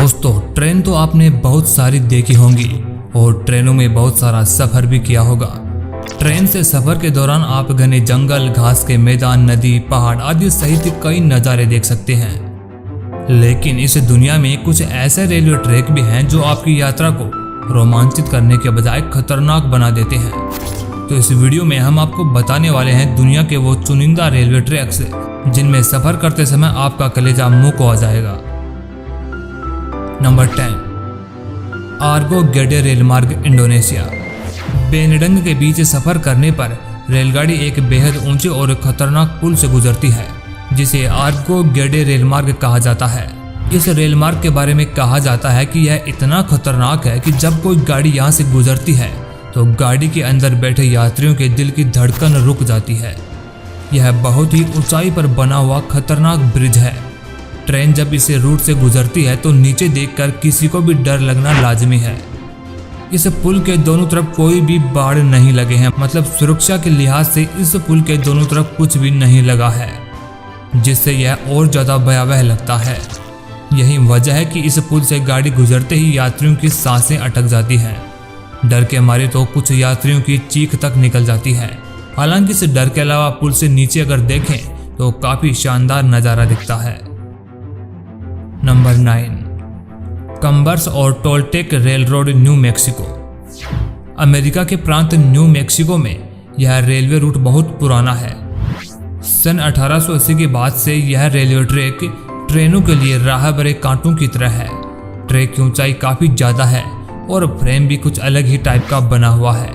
दोस्तों, ट्रेन तो आपने बहुत सारी देखी होंगी और ट्रेनों में बहुत सारा सफर भी किया होगा। ट्रेन से सफर के दौरान आप घने जंगल, घास के मैदान, नदी, पहाड़ आदि सहित कई नज़ारे देख सकते हैं। लेकिन इस दुनिया में कुछ ऐसे रेलवे ट्रैक भी हैं जो आपकी यात्रा को रोमांचित करने के बजाय खतरनाक बना देते हैं। तो इस वीडियो में हम आपको बताने वाले हैं दुनिया के वो चुनिंदा रेलवे ट्रैक्स जिनमें सफर करते समय आपका कलेजा मुंह को आ जाएगा। नंबर 10, आर्गो गेडे रेलमार्ग, इंडोनेशिया। बेनडंग के बीच सफर करने पर रेलगाड़ी एक बेहद ऊंचे और खतरनाक पुल से गुजरती है जिसे आर्गो गेडे रेलमार्ग कहा जाता है। इस रेलमार्ग के बारे में कहा जाता है कि यह इतना खतरनाक है कि जब कोई गाड़ी यहाँ से गुजरती है तो गाड़ी के अंदर बैठे यात्रियों के दिल की धड़कन रुक जाती है। यह बहुत ही ऊंचाई पर बना हुआ खतरनाक ब्रिज है। ट्रेन जब इसे रूट से गुजरती है तो नीचे देखकर किसी को भी डर लगना लाजमी है। इस पुल के दोनों तरफ कोई भी बाड़ नहीं लगे हैं, मतलब सुरक्षा के लिहाज से इस पुल के दोनों तरफ कुछ भी नहीं लगा है, जिससे यह और ज्यादा भयावह लगता है। यही वजह है कि इस पुल से गाड़ी गुजरते ही यात्रियों की सांसें अटक जाती हैं। डर के मारे तो कुछ यात्रियों की चीख तक निकल जाती है। हालांकि इस डर के अलावा पुल से नीचे अगर देखें तो काफी शानदार नज़ारा दिखता है। नंबर 9, कम्बर्स और Toltec railroad, New Mexico. America के प्रांत न्यू मैक्सिको में यह रेलवे रूट बहुत पुराना है। सन 1880 के बाद से यह रेलवे ट्रैक ट्रेनों के लिए राह भरे कांटों की तरह है। ट्रैक की ऊंचाई काफी ज्यादा है और फ्रेम भी कुछ अलग ही टाइप का बना हुआ है।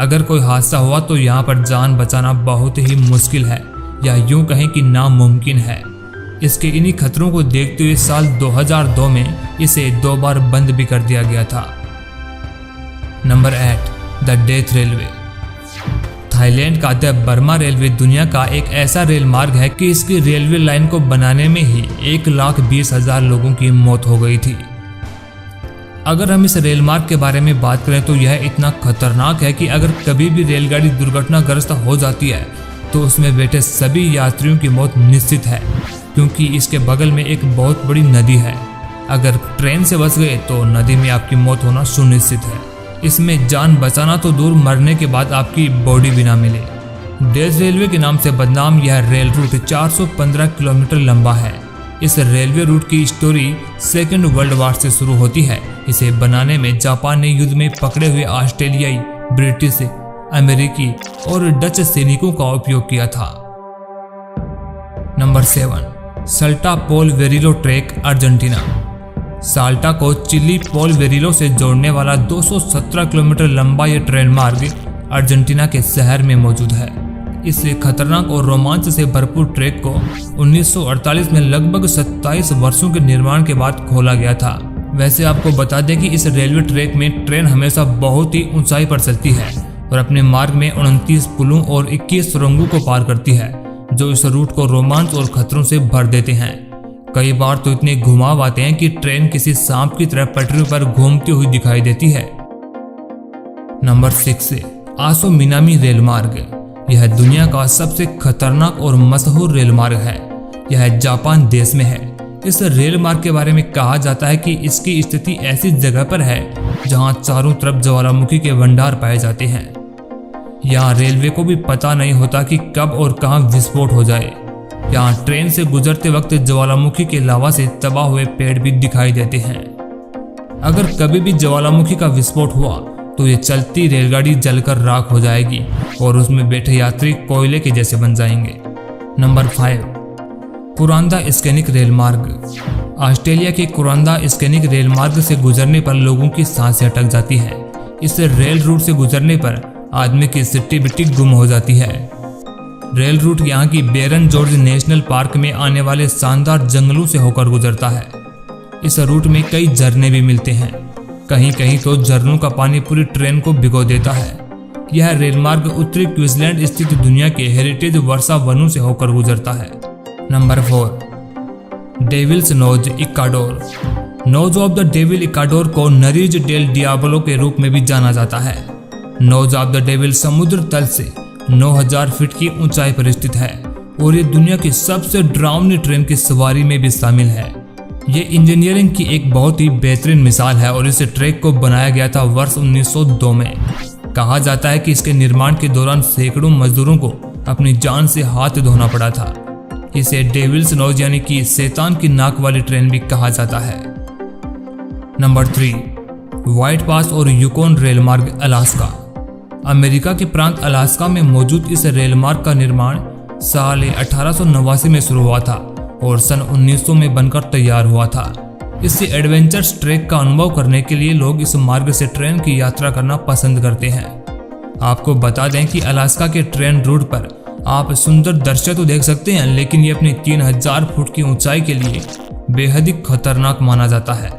अगर कोई हादसा हुआ तो यहाँ पर जान बचाना बहुत ही मुश्किल है, या यूं कहें कि नामुमकिन है। इसके इन्हीं खतरों को देखते हुए साल 2002 में इसे 2 बार बंद भी कर दिया गया था। Number 8, the death railway. Thailand का द बर्मा रेलवे दुनिया का एक ऐसा रेल मार्ग है कि इसकी रेलवे लाइन को बनाने में ही 1,20,000 लोगों की मौत हो गई थी। अगर हम इस रेल मार्ग के बारे में बात करें तो यह इतना खतरनाक है कि अगर कभी भी रेलगाड़ी दुर्घटनाग्रस्त हो जाती है तो उसमें बैठे सभी यात्रियों की मौत निश्चित है, क्योंकि इसके बगल में एक बहुत बड़ी नदी है। अगर ट्रेन से बच गए तो नदी में आपकी मौत होना सुनिश्चित है। इसमें जान बचाना तो दूर, मरने के बाद आपकी बॉडी भी ना मिले। डेथ रेलवे के नाम से बदनाम यह रेल रूट 415 किलोमीटर लंबा है। इस रेलवे रूट की स्टोरी सेकेंड वर्ल्ड वॉर से शुरू होती है। इसे बनाने में जापान ने युद्ध में पकड़े हुए ऑस्ट्रेलियाई, ब्रिटिश, अमेरिकी और डच सैनिकों का उपयोग किया था। नंबर 7, साल्टा पोल वेरिलो ट्रैक, अर्जेंटीना। साल्टा को चिली पोल वेरिलो से जोड़ने वाला 217 किलोमीटर लंबा यह ट्रेन मार्ग अर्जेंटीना के शहर में मौजूद है। इस खतरनाक और रोमांच से भरपूर ट्रैक को 1948 में लगभग 27 वर्षों के निर्माण के बाद खोला गया था। वैसे आपको बता दें कि इस रेलवे ट्रैक में ट्रेन हमेशा बहुत ही ऊंचाई पर चलती है और अपने मार्ग में 29 पुलों और 21 सुरंगों को पार करती है, जो इस रूट को रोमांच और खतरों से भर देते हैं। कई बार तो इतने घुमाव आते हैं कि ट्रेन किसी सांप की तरह पटरियों पर घूमती हुई दिखाई देती है। नंबर 6, आसो मिनामी रेल मार्ग। यह दुनिया का सबसे खतरनाक और मशहूर रेल मार्ग है। यह जापान देश में है। इस रेल मार्ग के बारे में कहा जाता है कि इसकी स्थिति ऐसी जगह पर है जहां चारों तरफ ज्वालामुखी के भंडार पाए जाते हैं। यहाँ रेलवे को भी पता नहीं होता कि कब और कहां विस्फोट हो जाए। यहाँ ट्रेन से गुजरते वक्त ज्वालामुखी के लावा से तबाह हुए पेड़ भी दिखाई देते हैं। अगर कभी भी ज्वालामुखी का विस्फोट हुआ तो ये चलती रेलगाड़ी जलकर राख हो जाएगी और उसमें बैठे यात्री कोयले के जैसे बन जाएंगे। नंबर 5, कुरांदा स्कैनिक रेल मार्ग। ऑस्ट्रेलिया के कुरांदा स्कैनिक रेल मार्ग से गुजरने पर लोगों की सांसें अटक जाती है। इस रेल रूट से गुजरने पर आदमी की सिट्टी बिट्टी गुम हो जाती है। रेल रूट यहाँ की बेरन जॉर्ज नेशनल पार्क में आने वाले शानदार जंगलों से होकर गुजरता है। इस रूट में कई झरने भी मिलते हैं। कहीं कहीं तो झरनों का पानी पूरी ट्रेन को भिगो देता है। यह रेल मार्ग उत्तरी क्वींसलैंड स्थित दुनिया के हेरिटेज वर्षा वनों से होकर गुजरता है। Number 4, Devil's Nose, Ecuador. Nose of the devil Ecuador को नरीज डेल डियाबलो के रूप में भी जाना जाता है। नोज ऑफ द डेविल समुद्र तल से 9000 फीट की ऊंचाई पर स्थित है और ये दुनिया की सबसे डरावनी ट्रेन की सवारी में भी शामिल है। ये इंजीनियरिंग की एक बहुत ही बेहतरीन मिसाल है और इस ट्रैक को बनाया गया था वर्ष 1902 में। कहा जाता है कि इसके निर्माण के दौरान सैकड़ों मजदूरों को अपनी जान से हाथ धोना पड़ा था। इसे डेविल्स नोज यानी कि शैतान की नाक वाली ट्रेन भी कहा जाता है। नंबर 3, व्हाइट पास और यूकोन रेलमार्ग अलास्का। अमेरिका के प्रांत अलास्का में मौजूद इस रेलमार्ग का निर्माण साल 1889 में शुरू हुआ था और सन 1900 में बनकर तैयार हुआ था। इससे एडवेंचर्स ट्रैक का अनुभव करने के लिए लोग इस मार्ग से ट्रेन की यात्रा करना पसंद करते हैं। आपको बता दें कि अलास्का के ट्रेन रूट पर आप सुंदर दृश्य तो देख सकते हैं, लेकिन ये अपनी 3000 फुट की ऊंचाई के लिए बेहद ही खतरनाक माना जाता है।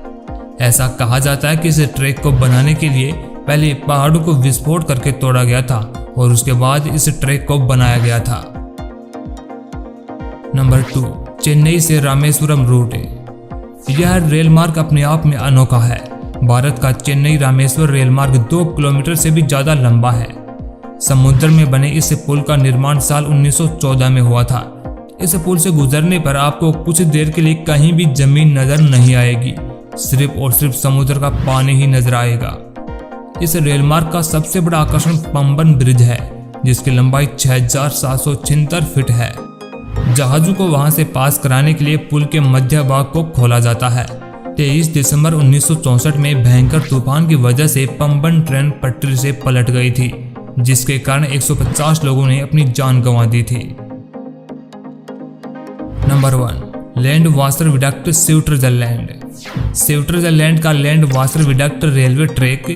ऐसा कहा जाता है कि इस ट्रैक को बनाने के लिए पहले पहाड़ों को विस्फोट करके तोड़ा गया था और उसके बाद इस ट्रैक को बनाया गया था। नंबर 2, चेन्नई से रामेश्वरम रूट। यह रेलमार्ग अपने आप में अनोखा है। भारत का चेन्नई रामेश्वर रेलमार्ग 2 किलोमीटर से भी ज्यादा लंबा है। समुद्र में बने इस पुल का निर्माण साल 1914 में हुआ था। इस पुल से गुजरने पर आपको कुछ देर के लिए कहीं भी जमीन नजर नहीं आएगी, सिर्फ और सिर्फ समुद्र का पानी ही नजर आएगा। इस रेलमार्ग का सबसे बड़ा आकर्षण पंबन ब्रिज है, जिसकी लंबाई 6776 फीट है। जहाजों को वहां से पास कराने के लिए पुल के मध्य भाग को खोला जाता है। 23 दिसंबर 1964 में भयंकर तूफान की वजह से पंबन ट्रेन पटरी से पलट गई थी, जिसके कारण 150 लोगों ने अपनी जान गंवा दी थी। Number 1, Landwasser viaduct Switzerland. Switzerland का Landwasser viaduct railway track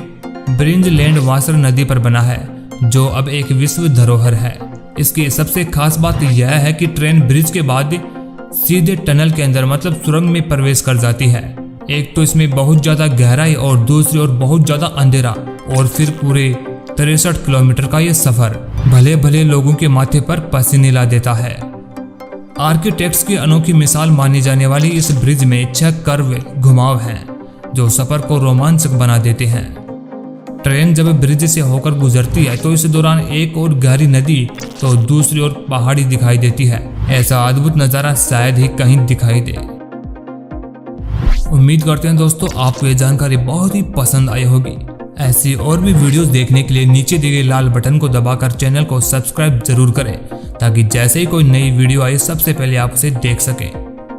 bridge Landwasser नदी पर बना है, जो अब एक विश्व धरोहर है। इसकी सबसे खास बात यह है कि ट्रेन ब्रिज के बाद सीधे टनल के अंदर मतलब सुरंग में प्रवेश कर जाती है। एक तो इसमें बहुत ज्यादा गहराई और दूसरी ओर बहुत ज्यादा अंधेरा, और फिर पूरे 63 किलोमीटर का यह सफर भले भले लोगों के माथे पर पसीने ला देता है। आर्किटेक्ट्स की अनोखी मिसाल मानी जाने वाली इस ब्रिज में 6 कर्व घुमाव हैं, जो सफर को रोमांचक बना देते हैं। ट्रेन जब ब्रिज से होकर गुजरती है तो इस दौरान एक और गहरी नदी तो दूसरी ओर पहाड़ी दिखाई देती है। ऐसा अद्भुत नज़ारा शायद ही कहीं दिखाई दे। उम्मीद करते हैं दोस्तों आपको ये जानकारी बहुत ही पसंद आई होगी। ऐसी और भी वीडियोस देखने के लिए नीचे दिए गए लाल बटन को दबाकर चैनल को सब्सक्राइब जरूर करें, ताकि जैसे ही कोई नई वीडियो आए सबसे पहले आप उसे देख सकें।